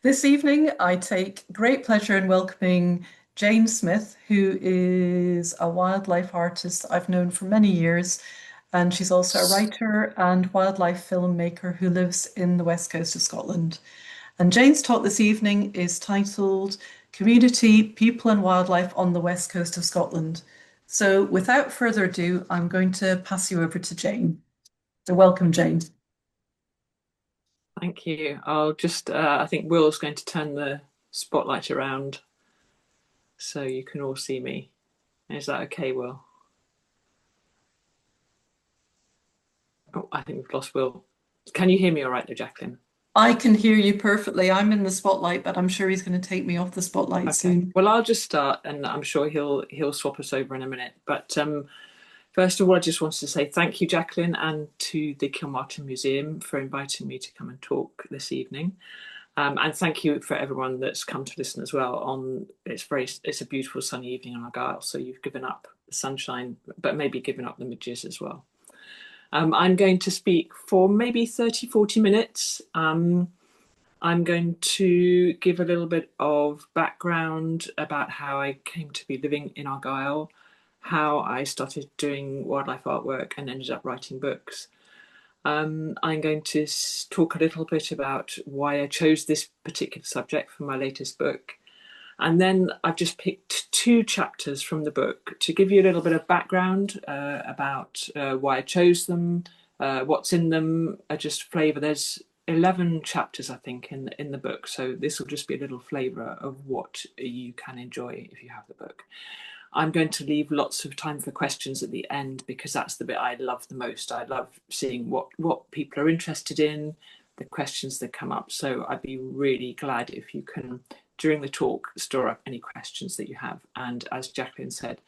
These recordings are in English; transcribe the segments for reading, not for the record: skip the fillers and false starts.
This evening, I take great pleasure in welcoming Jane Smith, who is a wildlife artist I've known for many years. And she's also a writer and wildlife filmmaker who lives in the west coast of Scotland. And Jane's talk this evening is titled Community, People and Wildlife on the West Coast of Scotland. So without further ado, I'm going to pass you over to Jane. So welcome, Jane. Thank you. I'll just, I think Will's going to turn the spotlight around so you can all see me. Is that okay, Will? Oh, I think we've lost Will. Can you hear me all right though, Jacqueline? I can hear you perfectly. I'm in the spotlight, but I'm sure he's going to take me off the spotlight Okay. soon. Well, I'll just start and I'm sure he'll swap us over in a minute. But first of all, I just wanted to say thank you, Jacqueline, and to the Kilmartin Museum for inviting me to come and talk this evening. And thank you for everyone that's come to listen as well. It's a beautiful sunny evening in Argyll, so you've given up the sunshine, but maybe given up the midges as well. I'm going to speak for maybe 30, 40 minutes. I'm going to give a little bit of background about how I came to be living in Argyll, how I started doing wildlife artwork and ended up writing books. I'm going to talk a little bit about why I chose this particular subject for my latest book. And then I've just picked two chapters from the book to give you a little bit of background about why I chose them, what's in them, just flavour. There's 11 chapters, I think, in the book. So this will just be a little flavour of what you can enjoy if you have the book. I'm going to leave lots of time for questions at the end because that's the bit I love the most. I love seeing what people are interested in, the questions that come up. So I'd be really glad if you can, during the talk, store up any questions that you have. And as Jacqueline said,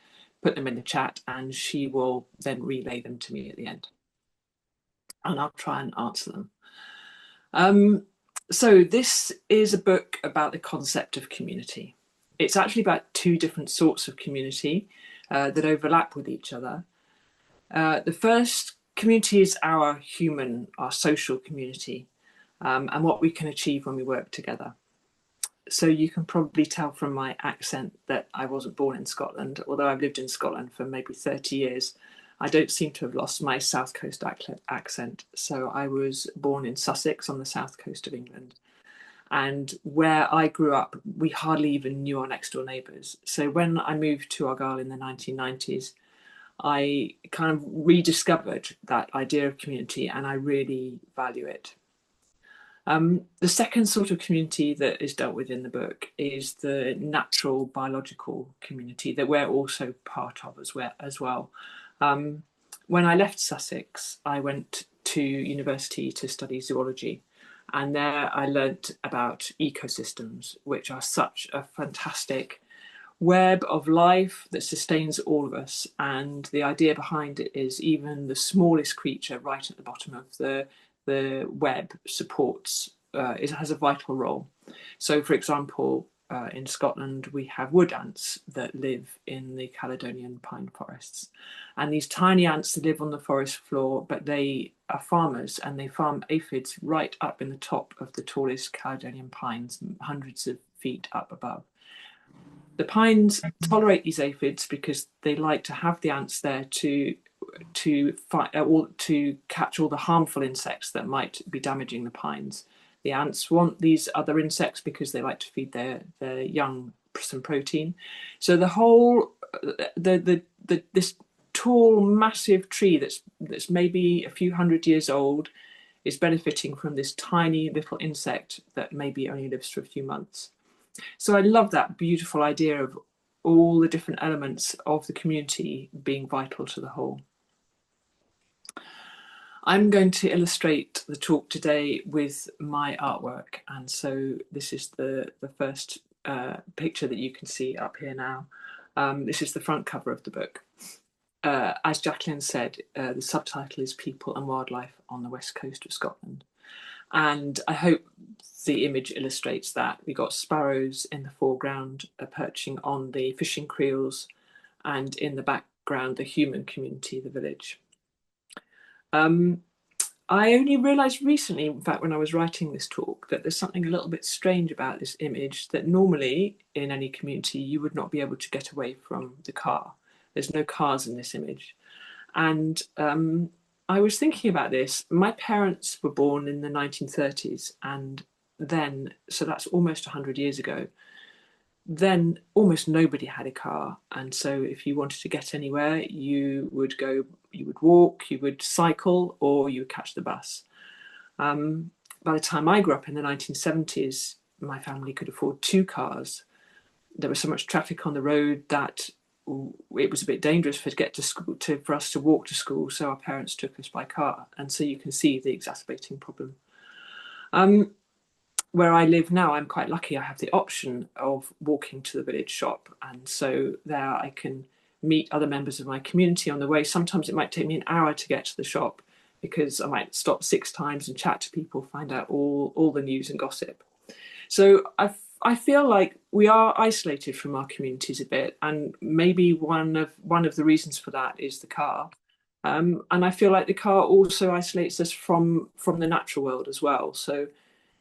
put them in the chat and she will then relay them to me at the end. And I'll try and answer them. So this is a book about the concept of community. It's actually about two different sorts of community that overlap with each other. The first community is our social community, and what we can achieve when we work together. So you can probably tell from my accent that I wasn't born in Scotland, although I've lived in Scotland for maybe 30 years. I don't seem to have lost my South Coast accent. So I was born in Sussex on the south coast of England. And where I grew up, we hardly even knew our next door neighbours. So when I moved to Argyll in the 1990s, I kind of rediscovered that idea of community and I really value it. The second sort of community that is dealt with in the book is the natural biological community that we're also part of as well. When I left Sussex, I went to university to study zoology. And there I learnt about ecosystems, which are such a fantastic web of life that sustains all of us. And the idea behind it is even the smallest creature right at the bottom of the web supports, it has a vital role. So, for example, in Scotland, we have wood ants that live in the Caledonian pine forests. And these tiny ants that live on the forest floor, but they are farmers and they farm aphids right up in the top of the tallest Caledonian pines, hundreds of feet up above. The pines tolerate these aphids because they like to have the ants there to fight or to catch all the harmful insects that might be damaging the pines. The ants want these other insects because they like to feed their young some protein. So the whole this tall, massive tree that's maybe a few hundred years old is benefiting from this tiny little insect that maybe only lives for a few months. So I love that beautiful idea of all the different elements of the community being vital to the whole. I'm going to illustrate the talk today with my artwork. And so this is the first picture that you can see up here now. This is the front cover of the book. As Jacqueline said, the subtitle is People and Wildlife on the West Coast of Scotland. And I hope the image illustrates that. We've got sparrows in the foreground perching on the fishing creels, and in the background, the human community, the village. I only realised recently, in fact, when I was writing this talk, that there's something a little bit strange about this image, that normally in any community you would not be able to get away from the car. There's no cars in this image. And I was thinking about this. My parents were born in the 1930s, and then, so that's almost 100 years ago, then almost nobody had a car. And so if you wanted to get anywhere, you would go, you would walk, you would cycle, or you would catch the bus. By the time I grew up in the 1970s, my family could afford two cars. There was so much traffic on the road that it was a bit dangerous for to get to school, for us to walk to school. So our parents took us by car, and so you can see the exacerbating problem. Where I live now, I'm quite lucky. I have the option of walking to the village shop, and so there I can meet other members of my community on the way. Sometimes it might take me an hour to get to the shop because I might stop 6 times and chat to people, find out all the news and gossip. So I feel like we are isolated from our communities a bit, and maybe one of the reasons for that is the car. And I feel like the car also isolates us from the natural world as well. So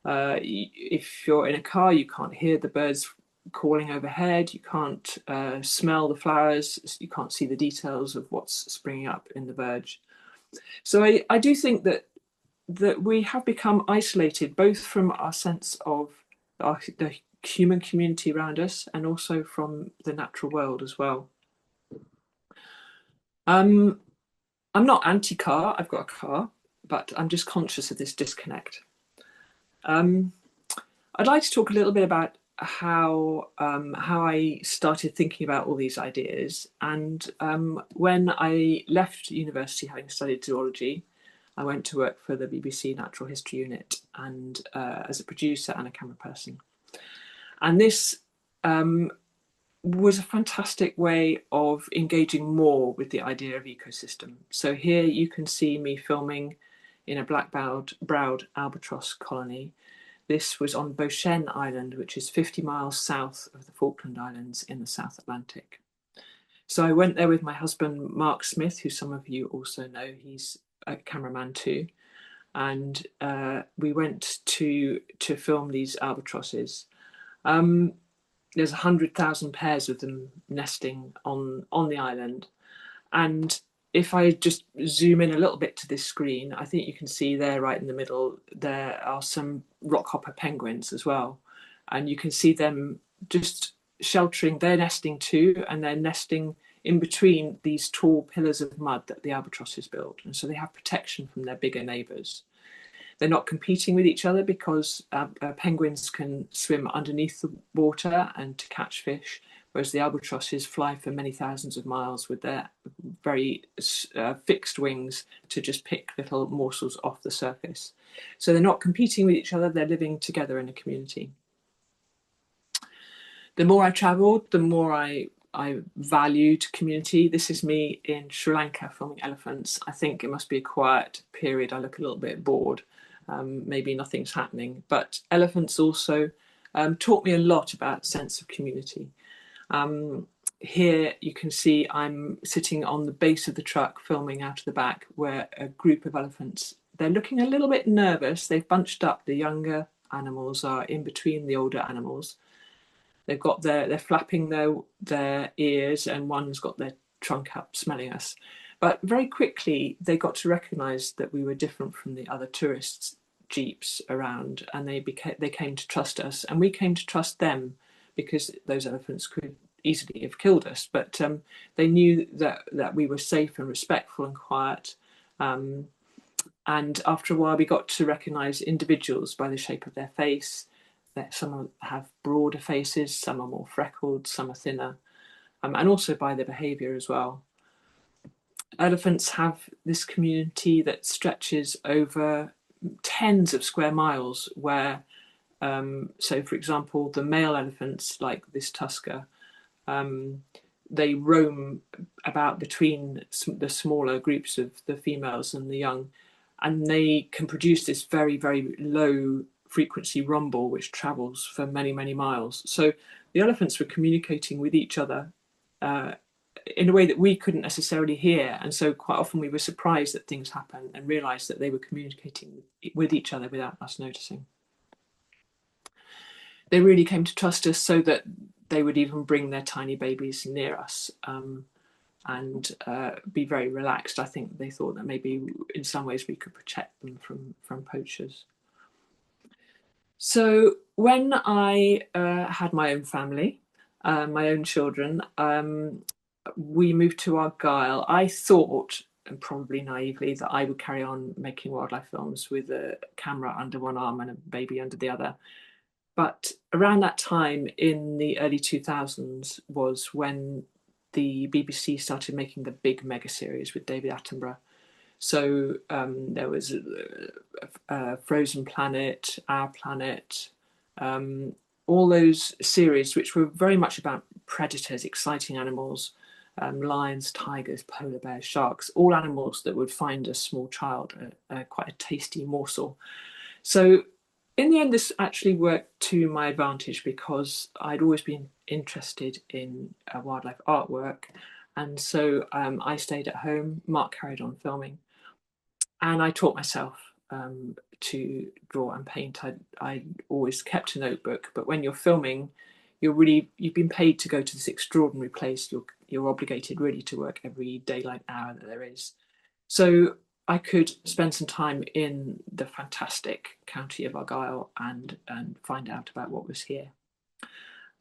if you're in a car, you can't hear the birds calling overhead, you can't smell the flowers, you can't see the details of what's springing up in the verge. So I do think that we have become isolated, both from our sense of the human community around us and also from the natural world as well. I'm not anti-car, I've got a car, but I'm just conscious of this disconnect. I'd like to talk a little bit about how I started thinking about all these ideas. And when I left university, having studied zoology, I went to work for the BBC Natural History Unit and as a producer and a camera person. And this was a fantastic way of engaging more with the idea of ecosystem. So here you can see me filming in a black-browed albatross colony. This was on Beauchene Island, which is 50 miles south of the Falkland Islands in the South Atlantic. So I went there with my husband, Mark Smith, who some of you also know. He's a cameraman too. And we went to film these albatrosses. There's 100,000 pairs of them nesting on the island. And if I just zoom in a little bit to this screen, I think you can see there right in the middle, there are some rockhopper penguins as well. And you can see them just sheltering, they're nesting too, and they're nesting in between these tall pillars of mud that the albatrosses build. And so they have protection from their bigger neighbours. They're not competing with each other because penguins can swim underneath the water and to catch fish, whereas the albatrosses fly for many thousands of miles with their very fixed wings to just pick little morsels off the surface. So they're not competing with each other, they're living together in a community. The more I travelled, the more I valued community. This is me in Sri Lanka filming elephants. I think it must be a quiet period. I look a little bit bored. Maybe nothing's happening. But elephants also taught me a lot about sense of community. Here you can see I'm sitting on the base of the truck filming out of the back where a group of elephants, they're looking a little bit nervous. They've bunched up. The younger animals are in between the older animals. They're flapping their ears and one's got their trunk up smelling us. But very quickly they got to recognise that we were different from the other tourists' jeeps around, and they came to trust us, and we came to trust them because those elephants could easily have killed us, but they knew that we were safe and respectful and quiet. And after a while we got to recognise individuals by the shape of their face. That some have broader faces, some are more freckled, some are thinner, and also by their behaviour as well. Elephants have this community that stretches over tens of square miles where, so for example, the male elephants, like this tusker, they roam about between the smaller groups of the females and the young, and they can produce this very, very low frequency rumble which travels for many, many miles. So the elephants were communicating with each other in a way that we couldn't necessarily hear. And so quite often we were surprised that things happened and realised that they were communicating with each other without us noticing. They really came to trust us so that they would even bring their tiny babies near us, and be very relaxed. I think they thought that maybe in some ways we could protect them from poachers. So when I had my own family, my own children, we moved to Argyll. I thought, and probably naively, that I would carry on making wildlife films with a camera under one arm and a baby under the other. But around that time in the early 2000s was when the BBC started making the big mega series with David Attenborough. So there was Frozen Planet, Our Planet, all those series which were very much about predators, exciting animals, lions, tigers, polar bears, sharks, all animals that would find a small child quite a tasty morsel. So in the end, this actually worked to my advantage because I'd always been interested in wildlife artwork. And so I stayed at home, Mark carried on filming, and I taught myself to draw and paint. I always kept a notebook, but when you're filming, you've been paid to go to this extraordinary place. You're obligated really to work every daylight hour that there is. So I could spend some time in the fantastic county of Argyll and find out about what was here.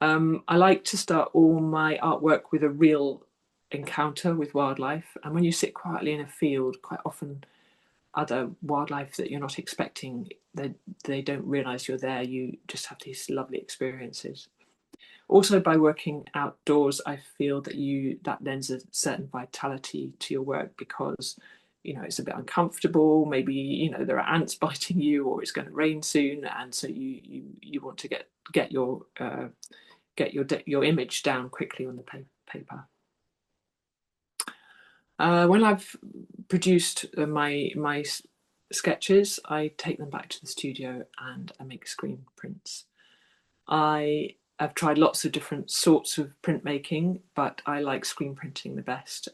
I like to start all my artwork with a real encounter with wildlife. And when you sit quietly in a field, quite often other wildlife that you're not expecting, they don't realise you're there. You just have these lovely experiences. Also, by working outdoors, I feel that lends a certain vitality to your work because it's a bit uncomfortable. Maybe there are ants biting you, or it's going to rain soon, and so you want to get your image down quickly on the paper. When I've produced my sketches, I take them back to the studio and I make screen prints. I've tried lots of different sorts of printmaking, but I like screen printing the best.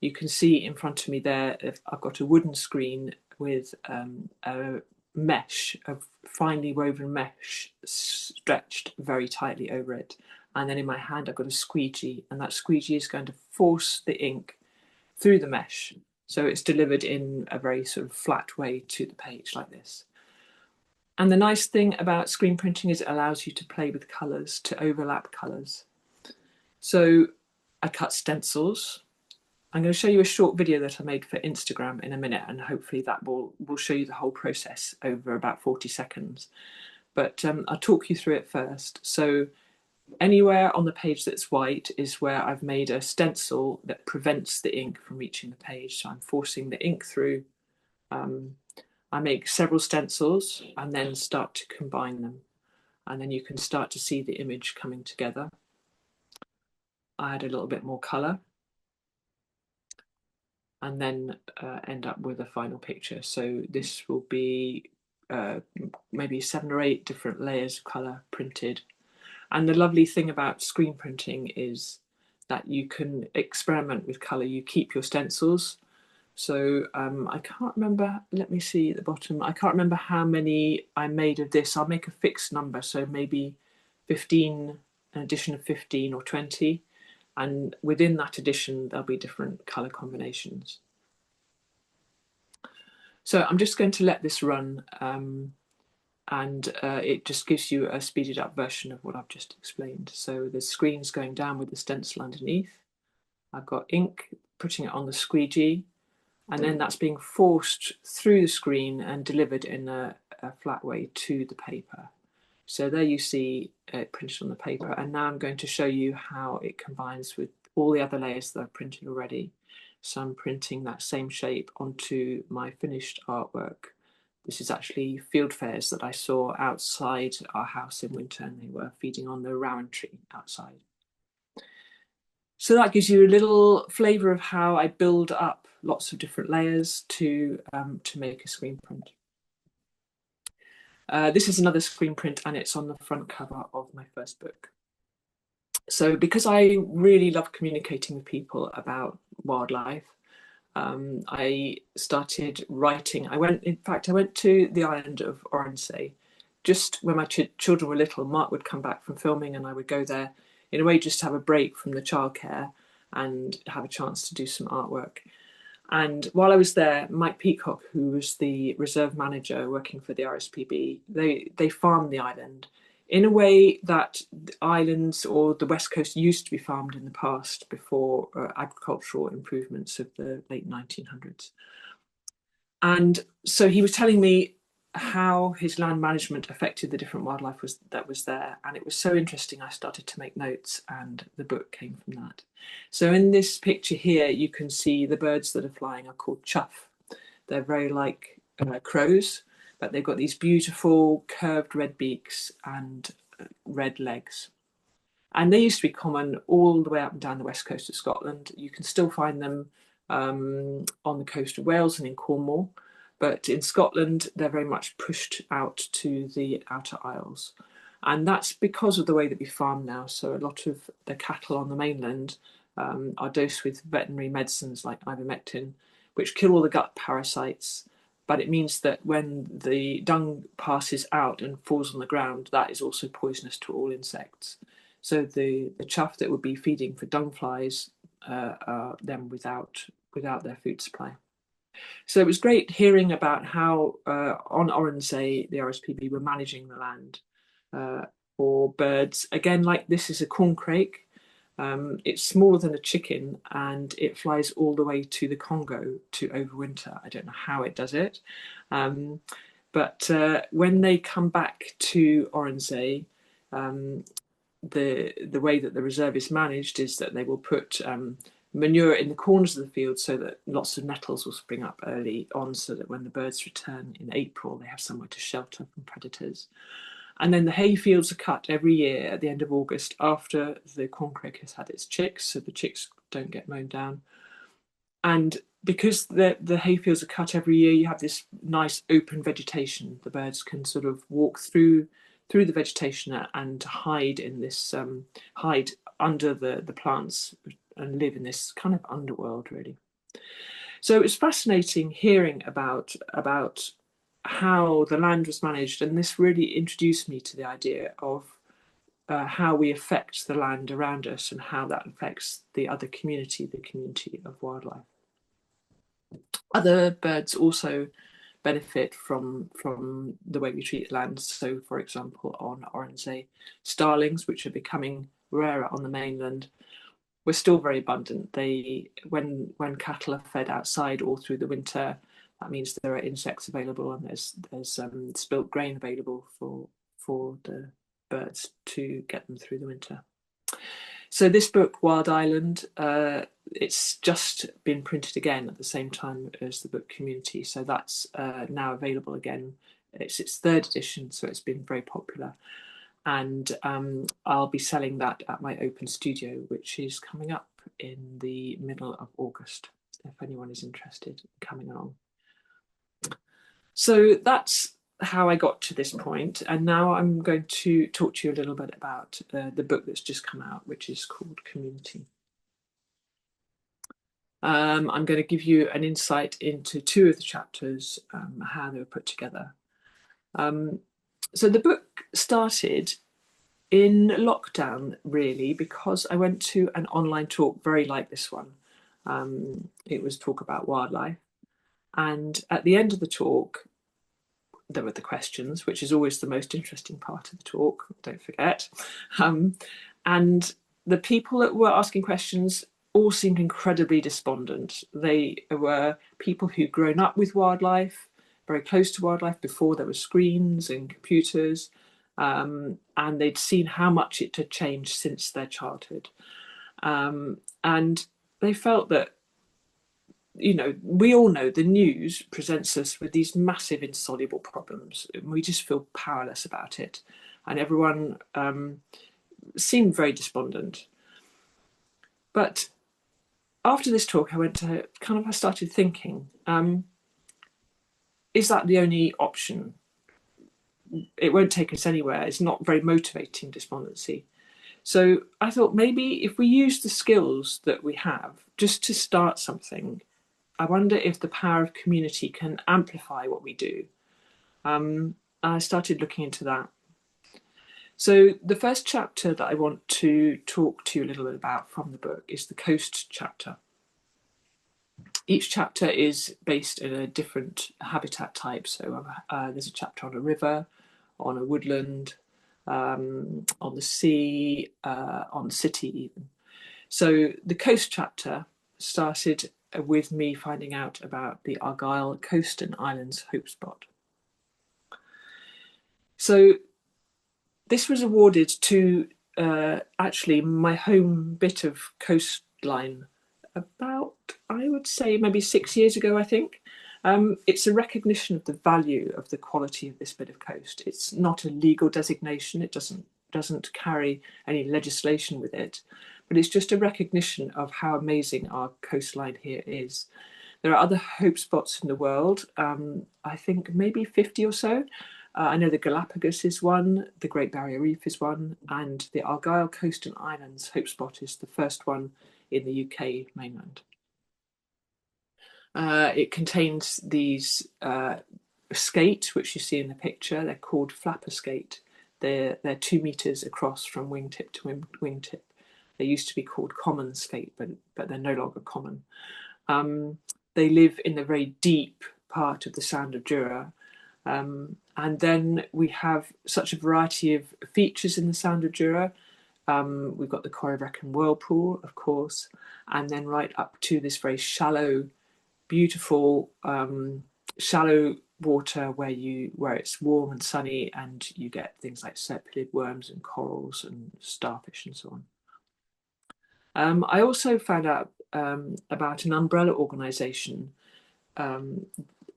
You can see in front of me there, I've got a wooden screen with a mesh, of finely woven mesh stretched very tightly over it. And then in my hand, I've got a squeegee, and that squeegee is going to force the ink through the mesh. So it's delivered in a very sort of flat way to the page like this. And the nice thing about screen printing is it allows you to play with colours, to overlap colours. So I cut stencils. I'm going to show you a short video that I made for Instagram in a minute, and hopefully that will show you the whole process over about 40 seconds. But I'll talk you through it first. So anywhere on the page that's white is where I've made a stencil that prevents the ink from reaching the page. So I'm forcing the ink through. I make several stencils and then start to combine them. And then you can start to see the image coming together. I add a little bit more colour and then end up with a final picture. So this will be maybe 7 or 8 different layers of colour printed. And the lovely thing about screen printing is that you can experiment with colour. You keep your stencils. So I can't remember, let me see at the bottom, I can't remember how many I made of this. I'll make a fixed number, so maybe 15, an edition of 15 or 20. And within that edition, there'll be different colour combinations. So I'm just going to let this run, and it just gives you a speeded up version of what I've just explained. So the screen's going down with the stencil underneath. I've got ink, putting it on the squeegee, and then that's being forced through the screen and delivered in a flat way to the paper. So there you see it printed on the paper, and now I'm going to show you how it combines with all the other layers that I've printed already. So I'm printing that same shape onto my finished artwork. This is actually fieldfares that I saw outside our house in winter, and they were feeding on the rowan tree outside. So that gives you a little flavour of how I build up lots of different layers to make a screen print. This is another screen print, and it's on the front cover of my first book. So because I really love communicating with people about wildlife, I started writing. In fact, I went to the island of Oronsay just when my children were little. Mark would come back from filming, and I would go there in a way just to have a break from the childcare and have a chance to do some artwork. And while I was there, Mike Peacock, who was the reserve manager working for the RSPB, they farmed the island in a way that the islands or the West Coast used to be farmed in the past before agricultural improvements of the late 1900s. And so he was telling me how his land management affected the different wildlife that was there. And it was so interesting, I started to make notes, and the book came from that. So in this picture here, you can see the birds that are flying are called chough. They're very like crows, but they've got these beautiful curved red beaks and red legs. And they used to be common all the way up and down the west coast of Scotland. You can still find them on the coast of Wales and in Cornwall. But in Scotland, they're very much pushed out to the outer isles. And that's because of the way that we farm now. So a lot of the cattle on the mainland are dosed with veterinary medicines like ivermectin, which kill all the gut parasites. But it means that when the dung passes out and falls on the ground, that is also poisonous to all insects. So the chough that would be feeding for dung flies are then without their food supply. So it was great hearing about how on Oronsay the RSPB were managing the land for birds. Again, like this is a corncrake. It's smaller than a chicken, and it flies all the way to the Congo to overwinter. I don't know how it does it. But when they come back to Oronsay, the way that the reserve is managed is that they will put manure in the corners of the field so that lots of nettles will spring up early on, so that when the birds return in April, they have somewhere to shelter from predators. And then the hay fields are cut every year at the end of August after the corncrake has had its chicks, so the chicks don't get mown down. And because the hay fields are cut every year, you have this nice open vegetation. The birds can sort of walk through the vegetation and hide in this hide under the plants and live in this kind of underworld, really. So it was fascinating hearing about how the land was managed, and this really introduced me to the idea of how we affect the land around us and how that affects the other community, the community of wildlife. Other birds also benefit from the way we treat the land. So, for example, on Oronsay, starlings, which are becoming rarer on the mainland, were still very abundant. When cattle are fed outside all through the winter, that means there are insects available, and there's spilt grain available for the birds to get them through the winter. So this book, Wild Island, it's just been printed again at the same time as the book Community. So that's now available again. It's its third edition, so it's been very popular. And I'll be selling that at my open studio, which is coming up in the middle of August, if anyone is interested in coming along. So that's how I got to this point, and now I'm going to talk to you a little bit about the book that's just come out, which is called Community. I'm going to give you an insight into two of the chapters, how they were put together. So the book started in lockdown, really, because I went to an online talk very like this one. It was talk about wildlife, and at the end of the talk, there were the questions, which is always the most interesting part of the talk, don't forget. And the people that were asking questions all seemed incredibly despondent. They were people who'd grown up with wildlife, very close to wildlife before there were screens and computers, and they'd seen how much it had changed since their childhood. And they felt that, you know, we all know the news presents us with these massive insoluble problems. We just feel powerless about it. And everyone seemed very despondent. But after this talk, I started thinking, is that the only option? It won't take us anywhere. It's not very motivating, despondency. So I thought maybe if we use the skills that we have just to start something, I wonder if the power of community can amplify what we do. I started looking into that. So the first chapter that I want to talk to you a little bit about from the book is the coast chapter. Each chapter is based in a different habitat type. So there's a chapter on a river, on a woodland, on the sea, on the city even. So the coast chapter started with me finding out about the Argyll Coast and Islands Hope Spot. So this was awarded to actually my home bit of coastline about, I would say, maybe 6 years ago, I think. It's a recognition of the value of the quality of this bit of coast. It's not a legal designation. It doesn't carry any legislation with it, but it's just a recognition of how amazing our coastline here is. There are other hope spots in the world, I think maybe 50 or so. I know the Galapagos is one, the Great Barrier Reef is one, and the Argyll Coast and Islands Hope Spot is the first one in the UK mainland. It contains these skate, which you see in the picture. They're called flapper skate. They're 2 meters across from wingtip to wingtip. They used to be called common skate, but they're no longer common. They live in the very deep part of the Sound of Jura. And then we have such a variety of features in the Sound of Jura. We've got the Corrie Wrekin Whirlpool, of course, and then right up to this very shallow, beautiful, shallow water where it's warm and sunny, and you get things like serpulid worms and corals and starfish and so on. I also found out about an umbrella organisation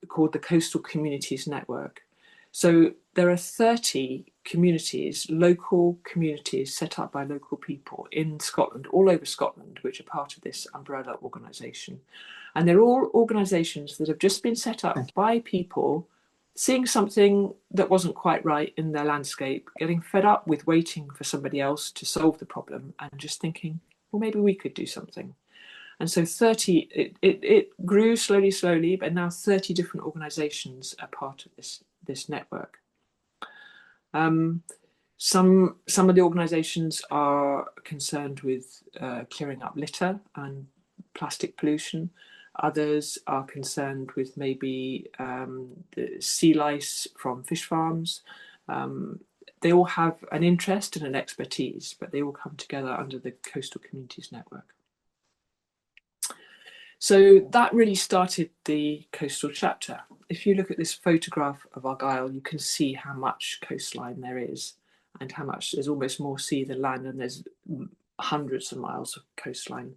called the Coastal Communities Network. So there are 30 communities, local communities set up by local people in Scotland, all over Scotland, which are part of this umbrella organisation. And they're all organisations that have just been set up by people seeing something that wasn't quite right in their landscape, getting fed up with waiting for somebody else to solve the problem, and just thinking, well, maybe we could do something. And so 30, it grew slowly, but now 30 different organisations are part of this network. Some of the organisations are concerned with clearing up litter and plastic pollution. Others are concerned with maybe the sea lice from fish farms. They all have an interest and an expertise, but they all come together under the Coastal Communities Network. So that really started the coastal chapter. If you look at this photograph of Argyll, you can see how much coastline there is and how much there's almost more sea than land, and there's hundreds of miles of coastline.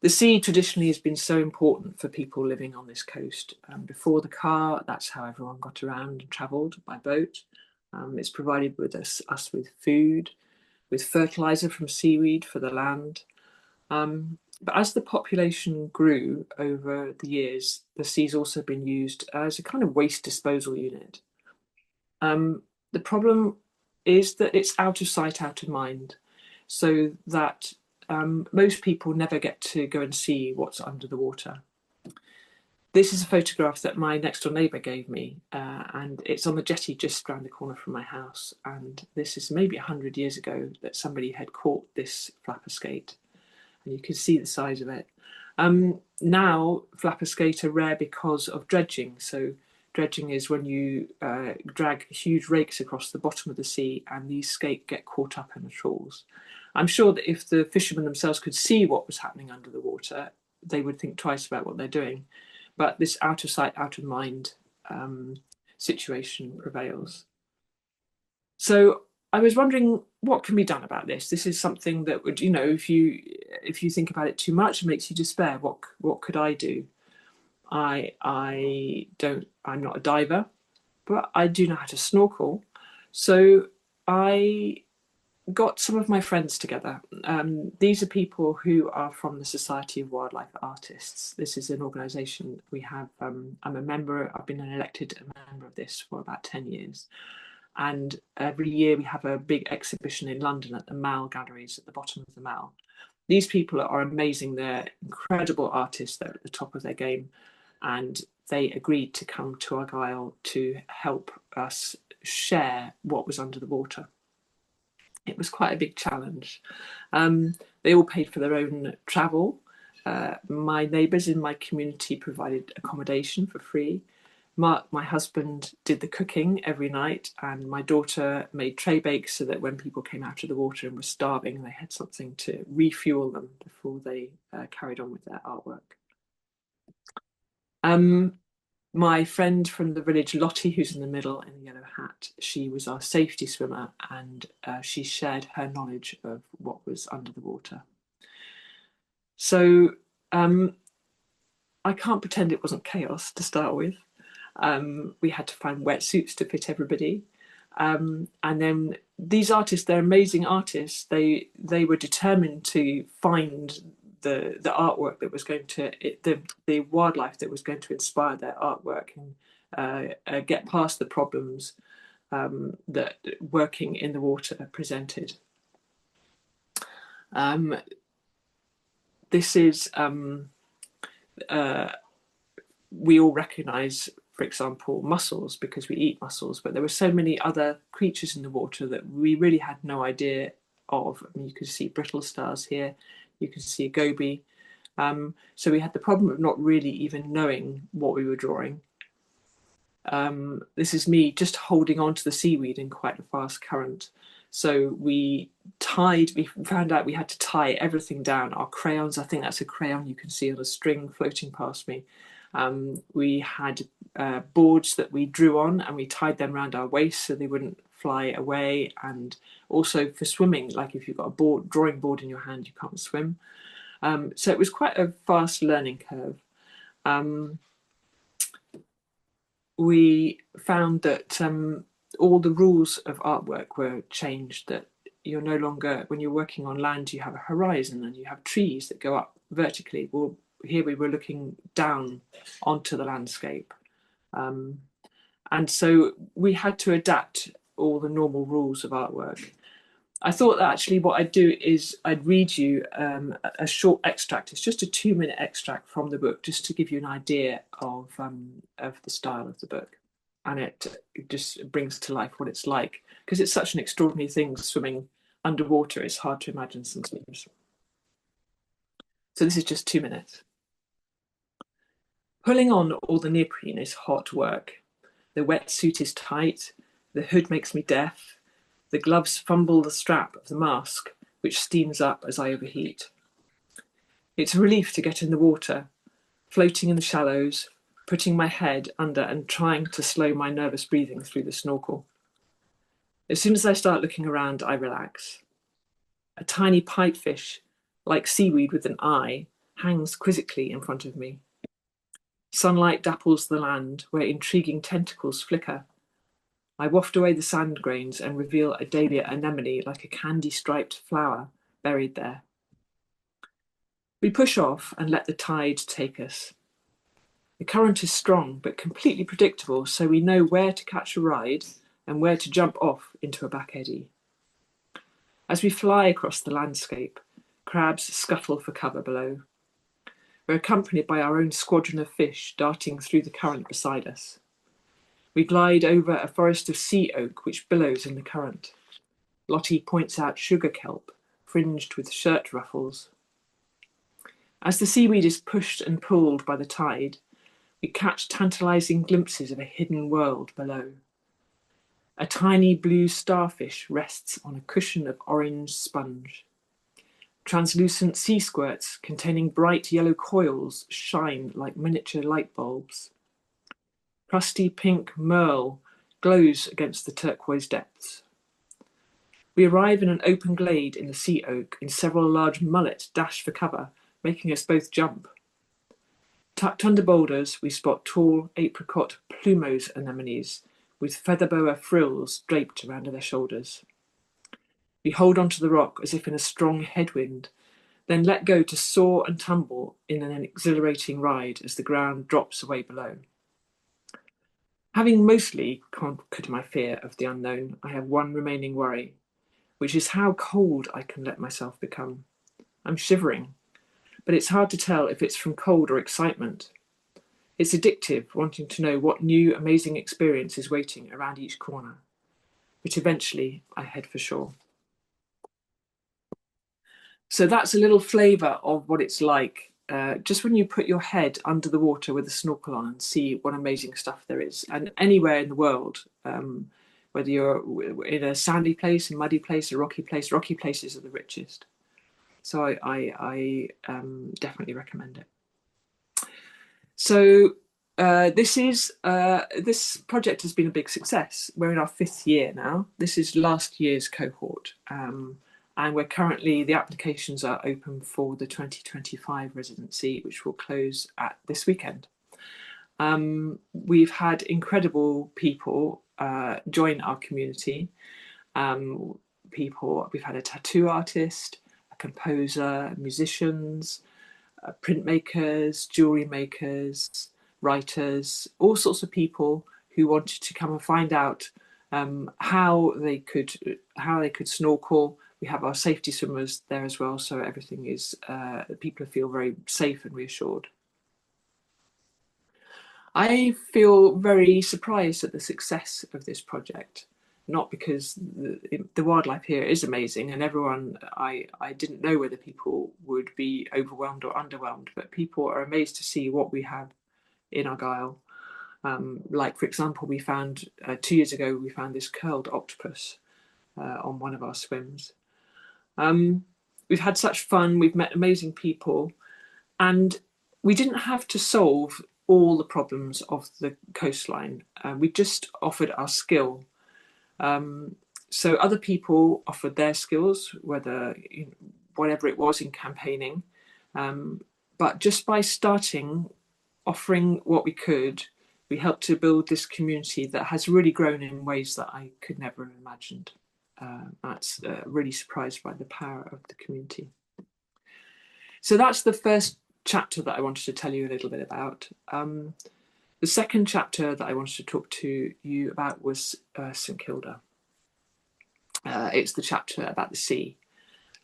The sea traditionally has been so important for people living on this coast. Before the car, that's how everyone got around and travelled, by boat. It's provided with us with food, with fertiliser from seaweed for the land. But as the population grew over the years, the sea's also been used as a kind of waste disposal unit. The problem is that it's out of sight, out of mind, so that most people never get to go and see what's under the water. This is a photograph that my next door neighbour gave me, and it's on the jetty just round the corner from my house. And this is maybe 100 years ago that somebody had caught this flapper skate, and you can see the size of it. Now, flapper skate are rare because of dredging. So dredging is when you drag huge rakes across the bottom of the sea, and these skate get caught up in the trawls. I'm sure that if the fishermen themselves could see what was happening under the water, they would think twice about what they're doing. But this out of sight, out of mind situation prevails. So I was wondering what can be done about this. This is something that would, if you think about it too much, it makes you despair. What could I do? I'm not a diver, but I do know how to snorkel. So I got some of my friends together. These are people who are from the Society of Wildlife Artists. This is an organisation we have. I'm a member. I've been an elected member of this for about 10 years. And every year we have a big exhibition in London at the Mall Galleries at the bottom of the Mall. These people are amazing. They're incredible artists. They're at the top of their game. And they agreed to come to Argyll to help us share what was under the water. It was quite a big challenge. They all paid for their own travel. My neighbours in my community provided accommodation for free. Mark, my husband, did the cooking every night, and my daughter made tray bakes so that when people came out of the water and were starving, they had something to refuel them before they carried on with their artwork. My friend from the village, Lottie, who's in the middle in the yellow hat, she was our safety swimmer, and she shared her knowledge of what was under the water. So I can't pretend it wasn't chaos to start with. We had to find wetsuits to fit everybody. And then these artists, they're amazing artists. They were determined to find the artwork that was going to, the wildlife that was going to inspire their artwork, and get past the problems that working in the water presented. This is, we all recognise, for example, mussels, because we eat mussels, but there were so many other creatures in the water that we really had no idea of. I mean, you can see brittle stars here, you can see a goby. So we had the problem of not really even knowing what we were drawing. This is me just holding on to the seaweed in quite a fast current. So we found out we had to tie everything down. Our crayons, I think that's a crayon you can see on a string floating past me. We had boards that we drew on, and we tied them around our waist so they wouldn't fly away. And also for swimming, like if you've got a drawing board in your hand, you can't swim. So it was quite a fast learning curve. We found that all the rules of artwork were changed, that you're no longer, when you're working on land, you have a horizon and you have trees that go up vertically. Well, here we were looking down onto the landscape. And so we had to adapt all the normal rules of artwork. I thought that actually what I'd do is I'd read you a short extract. It's just a 2-minute extract from the book, just to give you an idea of the style of the book. And it just brings to life what it's like, because it's such an extraordinary thing swimming underwater. It's hard to imagine sometimes. So this is just 2 minutes. Pulling on all the neoprene is hot work. The wetsuit is tight. The hood makes me deaf. The gloves fumble the strap of the mask, which steams up as I overheat. It's a relief to get in the water, floating in the shallows, putting my head under and trying to slow my nervous breathing through the snorkel. As soon as I start looking around, I relax. A tiny pipefish, like seaweed with an eye, hangs quizzically in front of me. Sunlight dapples the land, where intriguing tentacles flicker. I waft away the sand grains and reveal a dahlia anemone like a candy-striped flower buried there. We push off and let the tide take us. The current is strong but completely predictable, so we know where to catch a ride and where to jump off into a back eddy. As we fly across the landscape, crabs scuttle for cover below. We're accompanied by our own squadron of fish darting through the current beside us. We glide over a forest of sea oak which billows in the current. Lottie points out sugar kelp, fringed with shirt ruffles. As the seaweed is pushed and pulled by the tide, we catch tantalizing glimpses of a hidden world below. A tiny blue starfish rests on a cushion of orange sponge. Translucent sea squirts containing bright yellow coils shine like miniature light bulbs. Crusty pink merle glows against the turquoise depths. We arrive in an open glade in the sea oak, and several large mullet dash for cover, making us both jump. Tucked under boulders, we spot tall apricot plumose anemones with feather boa frills draped around their shoulders. We hold onto the rock as if in a strong headwind, then let go to soar and tumble in an exhilarating ride as the ground drops away below. Having mostly conquered my fear of the unknown, I have one remaining worry, which is how cold I can let myself become. I'm shivering, but it's hard to tell if it's from cold or excitement. It's addictive, wanting to know what new amazing experience is waiting around each corner. But eventually, I head for shore. So that's a little flavour of what it's like just when you put your head under the water with a snorkel on and see what amazing stuff there is. And anywhere in the world, whether you're in a sandy place, a muddy place, a rocky places are the richest. So I definitely recommend it. So this project has been a big success. We're in our 5th year now. This is last year's cohort. And we're currently, the applications are open for the 2025 residency, which will close at this weekend. We've had incredible people join our community. We've had a tattoo artist, a composer, musicians, printmakers, jewelry makers, writers, all sorts of people who wanted to come and find out how they could snorkel. We have our safety swimmers there as well, so everything is people feel very safe and reassured. I feel very surprised at the success of this project, not because the wildlife here is amazing and everyone, I didn't know whether people would be overwhelmed or underwhelmed, but people are amazed to see what we have in Argyll. Like, for example, we found 2 years ago, we found this curled octopus on one of our swims. We've had such fun, we've met amazing people, and we didn't have to solve all the problems of the coastline. We just offered our skill. So other people offered their skills, whatever it was in campaigning. But just by starting, offering what we could, we helped to build this community that has really grown in ways that I could never have imagined. That's really surprised by the power of the community. So that's the first chapter that I wanted to tell you a little bit about. The second chapter that I wanted to talk to you about was St Kilda. It's the chapter about the sea.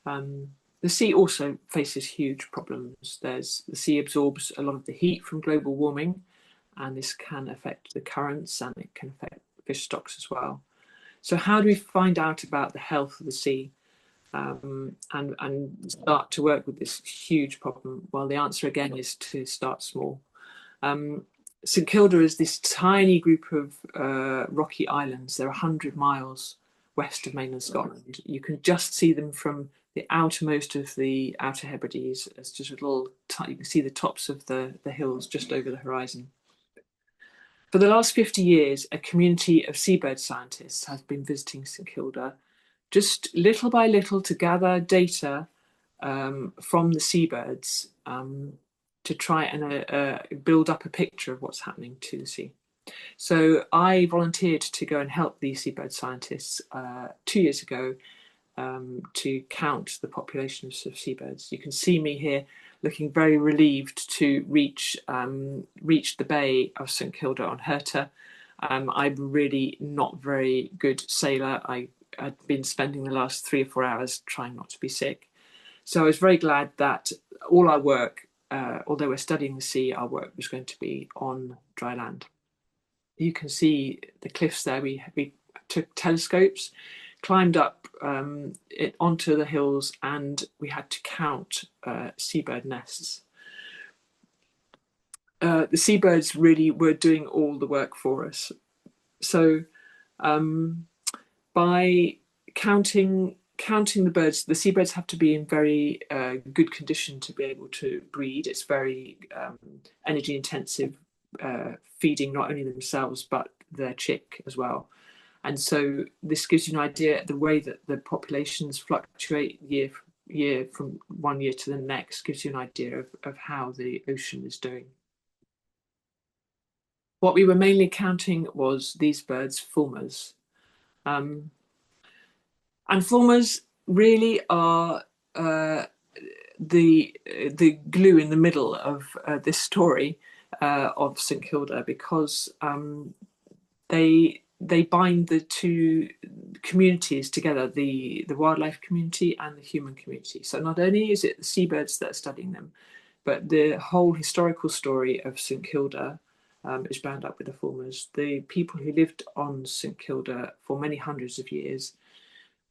The sea also faces huge problems. The sea absorbs a lot of the heat from global warming, and this can affect the currents and it can affect fish stocks as well. So how do we find out about the health of the sea and start to work with this huge problem? Well, the answer again is to start small. St Kilda is this tiny group of rocky islands. They're 100 miles west of mainland Scotland. You can just see them from the outermost of the Outer Hebrides. It's just a little, you can see the tops of the hills just over the horizon. For the last 50 years, a community of seabird scientists has been visiting St Kilda, just little by little to gather data from the seabirds to try and build up a picture of what's happening to the sea. So I volunteered to go and help these seabird scientists 2 years ago to count the populations of seabirds. You can see me here looking very relieved to reach the bay of St Kilda on Herta. I'm really not very good sailor. I'd been spending the last 3 or 4 hours trying not to be sick. So I was very glad that all our work, although we're studying the sea, our work was going to be on dry land. You can see the cliffs there. We took telescopes, climbed up onto the hills, and we had to count seabird nests. The seabirds really were doing all the work for us. So by counting the birds, the seabirds have to be in very good condition to be able to breed. It's very energy intensive, feeding not only themselves but their chick as well. And so this gives you an idea, the way that the populations fluctuate year from 1 year to the next gives you an idea of how the ocean is doing. What we were mainly counting was these birds, fulmars. And fulmars really are the glue in the middle of this story of St Kilda, because they bind the two communities together, the wildlife community and the human community. So not only is it the seabirds that are studying them, but the whole historical story of St Kilda is bound up with the fulmars. The people who lived on St Kilda for many hundreds of years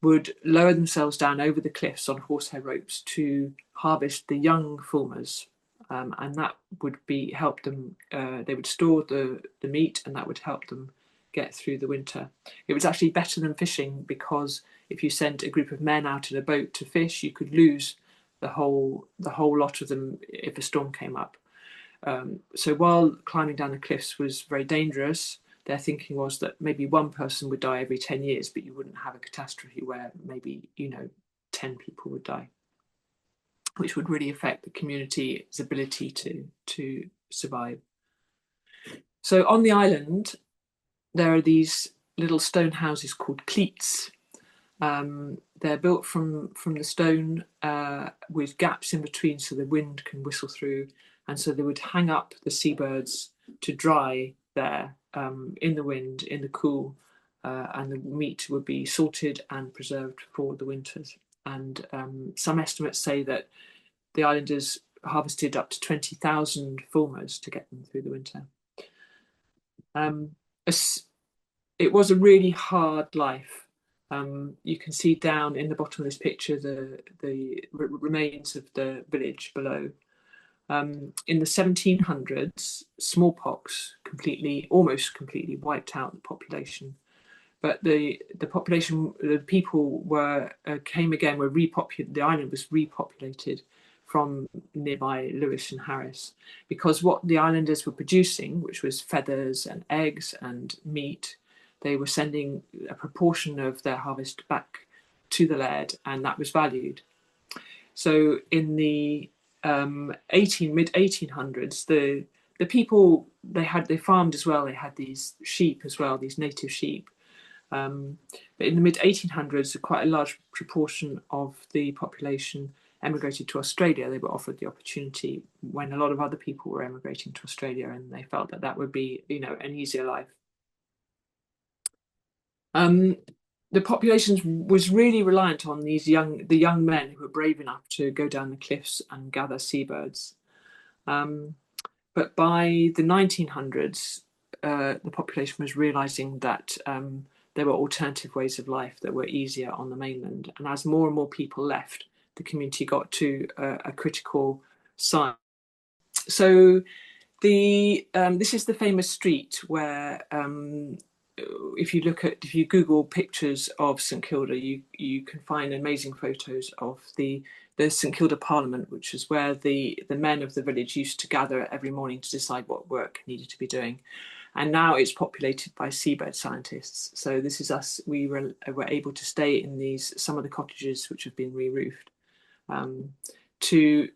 would lower themselves down over the cliffs on horsehair ropes to harvest the young fulmars. And that would be help them. They would store the meat, and that would help them get through the winter. It was actually better than fishing, because if you sent a group of men out in a boat to fish, you could lose the whole lot of them if a storm came up. So while climbing down the cliffs was very dangerous, their thinking was that maybe one person would die every 10 years, but you wouldn't have a catastrophe where maybe 10 people would die, which would really affect the community's ability to survive. So on the island, there are these little stone houses called cleats. They're built from the stone with gaps in between so the wind can whistle through. And so they would hang up the seabirds to dry there in the wind, in the cool, and the meat would be salted and preserved for the winters. And some estimates say that the islanders harvested up to 20,000 fulmars to get them through the winter. It was a really hard life. You can see down in the bottom of this picture the remains of the village below. In the 1700s, smallpox almost completely wiped out the population. But the population, the people came again, were repopulated. The island was repopulated from nearby Lewis and Harris, because what the islanders were producing, which was feathers and eggs and meat, they were sending a proportion of their harvest back to the laird, and that was valued. So in the mid 1800s, the people they farmed as well. They had these sheep as well, these native sheep. But in the mid 1800s, quite a large proportion of the population emigrated to Australia. They were offered the opportunity when a lot of other people were emigrating to Australia, and they felt that would be, an easier life. The population was really reliant on the young men who were brave enough to go down the cliffs and gather seabirds. But by the 1900s, the population was realizing that there were alternative ways of life that were easier on the mainland. And as more and more people left, the community got to a critical size. So this is the famous street where if you Google pictures of St Kilda, you can find amazing photos of the St Kilda Parliament, which is where the men of the village used to gather every morning to decide what work needed to be doing. And now it's populated by seabird scientists. So this is us. We were able to stay in some of the cottages which have been re-roofed to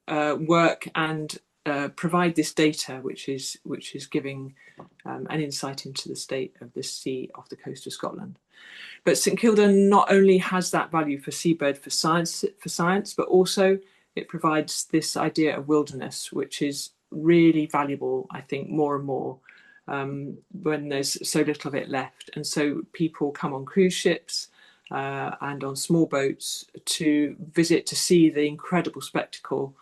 work and provide this data, which is giving an insight into the state of the sea off the coast of Scotland. But St Kilda not only has that value for seabird for science, but also it provides this idea of wilderness, which is really valuable, I think, more and more when there's so little of it left. And so people come on cruise ships and on small boats to visit, to see the incredible spectacle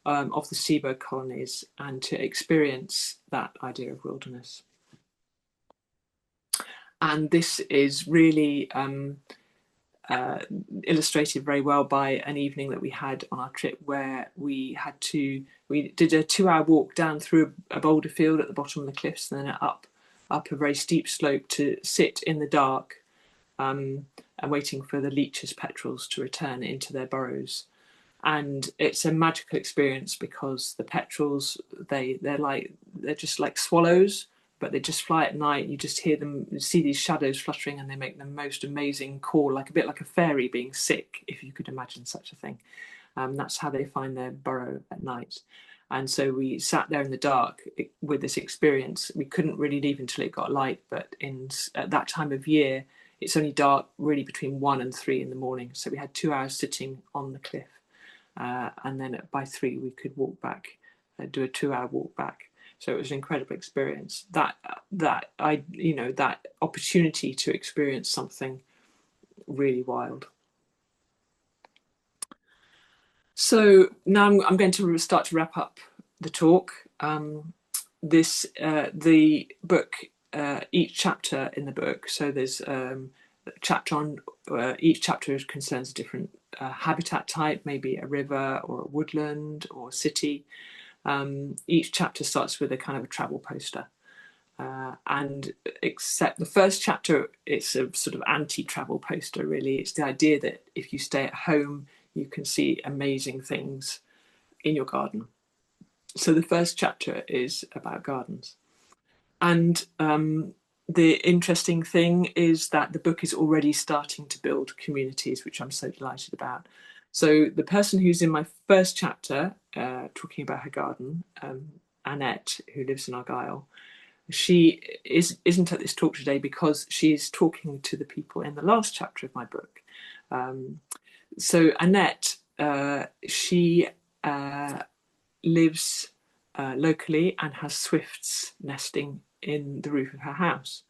of the seabird colonies and to experience that idea of wilderness. And this is really illustrated very well by an evening that we had on our trip, where we did a 2-hour walk down through a boulder field at the bottom of the cliffs, and then up a very steep slope to sit in the dark and waiting for the leeches petrels to return into their burrows. And it's a magical experience because the petrels, they're just like swallows, but they just fly at night. You just hear them, see these shadows fluttering, and they make the most amazing call, like a bit like a fairy being sick, if you could imagine such a thing. That's how they find their burrow at night. And so we sat there in the dark with this experience. We couldn't really leave until it got light, but at that time of year, it's only dark really between 1 and 3 in the morning. So we had 2 hours sitting on the cliff. And then by 3 we could walk back, do a 2-hour walk back. So it was an incredible experience. That opportunity to experience something really wild. So now I'm going to start to wrap up the talk. The book, each chapter in the book. So there's a chapter on each chapter concerns a different habitat type, maybe a river or a woodland or a city. Each chapter starts with a kind of a travel poster. And except the first chapter, it's a sort of anti-travel poster, really. It's the idea that if you stay at home, you can see amazing things in your garden. So the first chapter is about gardens. And the interesting thing is that the book is already starting to build communities, which I'm so delighted about. So the person who's in my first chapter, talking about her garden, Annette, who lives in Argyll, she isn't at this talk today because she's talking to the people in the last chapter of my book. So Annette, she lives locally and has swifts nesting in the roof of her house.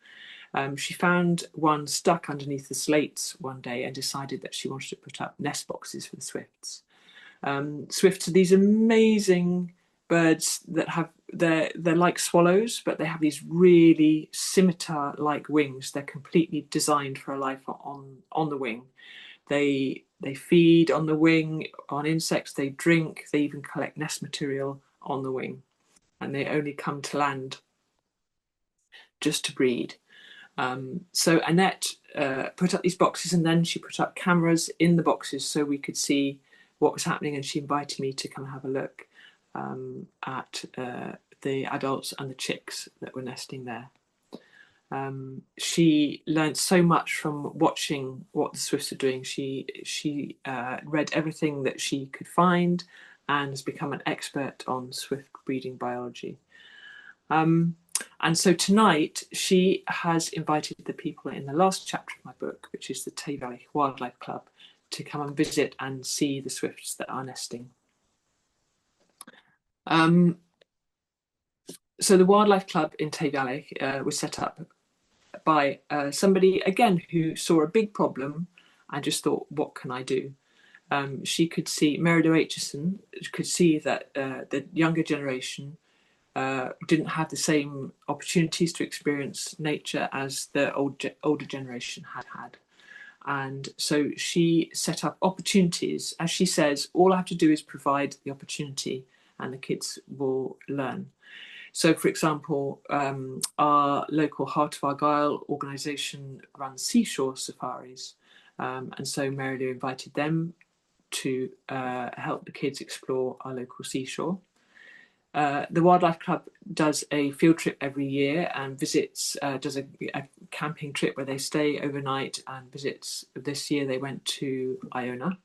She found one stuck underneath the slates one day and decided that she wanted to put up nest boxes for the swifts. Swifts are these amazing birds that have they're like swallows, but they have these really scimitar-like wings. They're completely designed for a life on the wing. They feed on the wing on insects. They drink. They even collect nest material on the wing, and they only come to land just to breed. So Annette put up these boxes, and then she put up cameras in the boxes so we could see what was happening, and she invited me to come have a look at the adults and the chicks that were nesting there. She learned so much from watching what the swifts are doing. She read everything that she could find and has become an expert on swift breeding biology. And so tonight she has invited the people in the last chapter of my book, which is the Tay Valley Wildlife Club, to come and visit and see the swifts that are nesting. So the Wildlife Club in Tay Valley was set up by somebody, again, who saw a big problem and just thought, what can I do? She could see, Mary Lou Aitchison could see that the younger generation didn't have the same opportunities to experience nature as the older generation had. And so she set up opportunities. As she says, all I have to do is provide the opportunity and the kids will learn. So, for example, our local Heart of Argyll organisation runs seashore safaris. And so Mary Lou invited them to help the kids explore our local seashore. The Wildlife Club does a field trip every year and visits, does a camping trip where they stay overnight and visits. This year they went to Iona.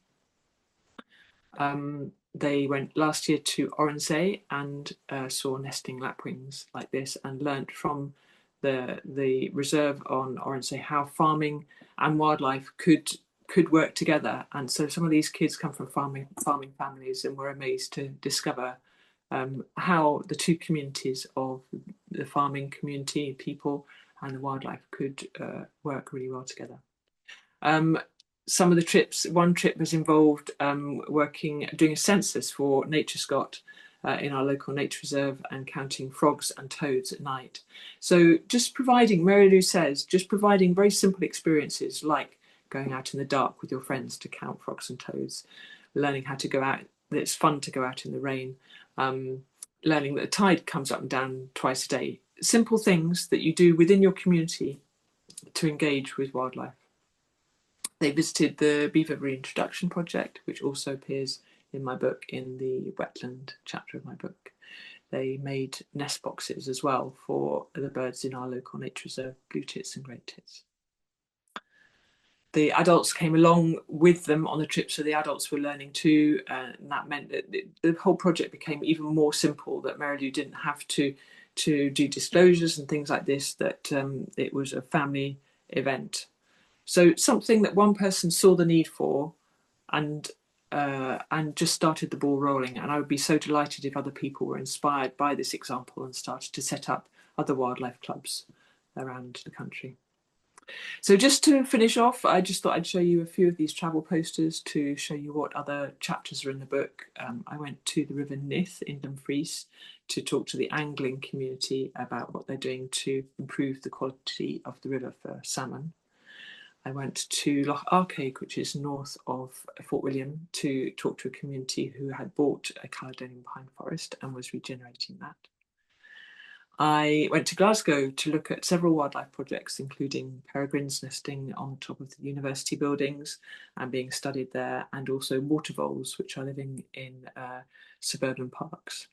They went last year to Oronsay and saw nesting lapwings like this and learnt from the reserve on Oronsay how farming and wildlife could work together. And so some of these kids come from farming families and were amazed to discover how the two communities of the farming community, people, and the wildlife could work really well together. Some of the trips, one trip was involved doing a census for Nature Scott in our local nature reserve and counting frogs and toads at night. So just providing, Mary Lou says, just providing very simple experiences like going out in the dark with your friends to count frogs and toads, learning how to go out, that it's fun to go out in the rain, learning that the tide comes up and down twice a day. Simple things that you do within your community to engage with wildlife. They visited the Beaver Reintroduction Project, which also appears in my book in the wetland chapter of my book. They made nest boxes as well for the birds in our local nature reserve, blue tits and great tits. The adults came along with them on the trip, so the adults were learning too, and that meant that the whole project became even more simple, that Mary Lou didn't have to do disclosures and things like this, that it was a family event. So something that one person saw the need for and and just started the ball rolling. And I would be so delighted if other people were inspired by this example and started to set up other wildlife clubs around the country. So just to finish off, I just thought I'd show you a few of these travel posters to show you what other chapters are in the book. I went to the River Nith in Dumfries to talk to the angling community about what they're doing to improve the quality of the river for salmon. I went to Loch Arkaig, which is north of Fort William, to talk to a community who had bought a Caledonian pine forest and was regenerating that. I went to Glasgow to look at several wildlife projects, including peregrines nesting on top of the university buildings and being studied there, and also water voles, which are living in suburban parks.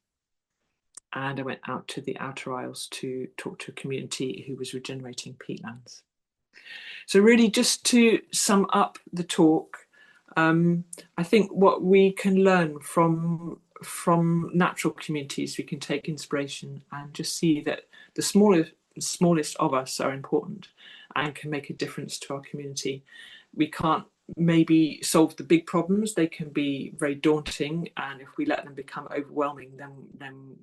And I went out to the Outer Isles to talk to a community who was regenerating peatlands. So really, just to sum up the talk, I think what we can learn from natural communities, we can take inspiration and just see that the smallest of us are important and can make a difference to our community. We can't maybe solve the big problems; they can be very daunting, and if we let them become overwhelming, then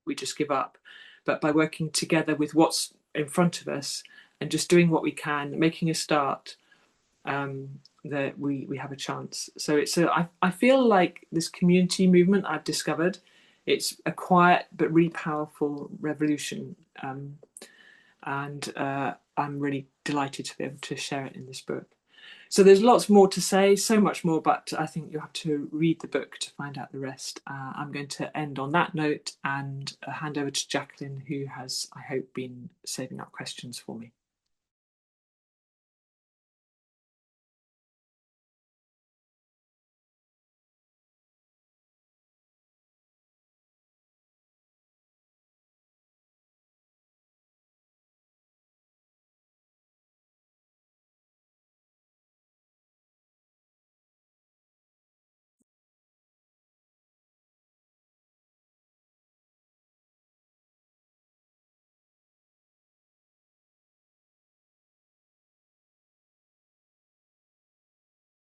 we just give up. But by working together with what's in front of us and just doing what we can, making a start, that we have a chance. So I feel like this community movement I've discovered, it's a quiet but really powerful revolution, and I'm really delighted to be able to share it in this book. So there's lots more to say, so much more, but I think you'll have to read the book to find out the rest. I'm going to end on that note and hand over to Jacqueline, who has, I hope, been saving up questions for me.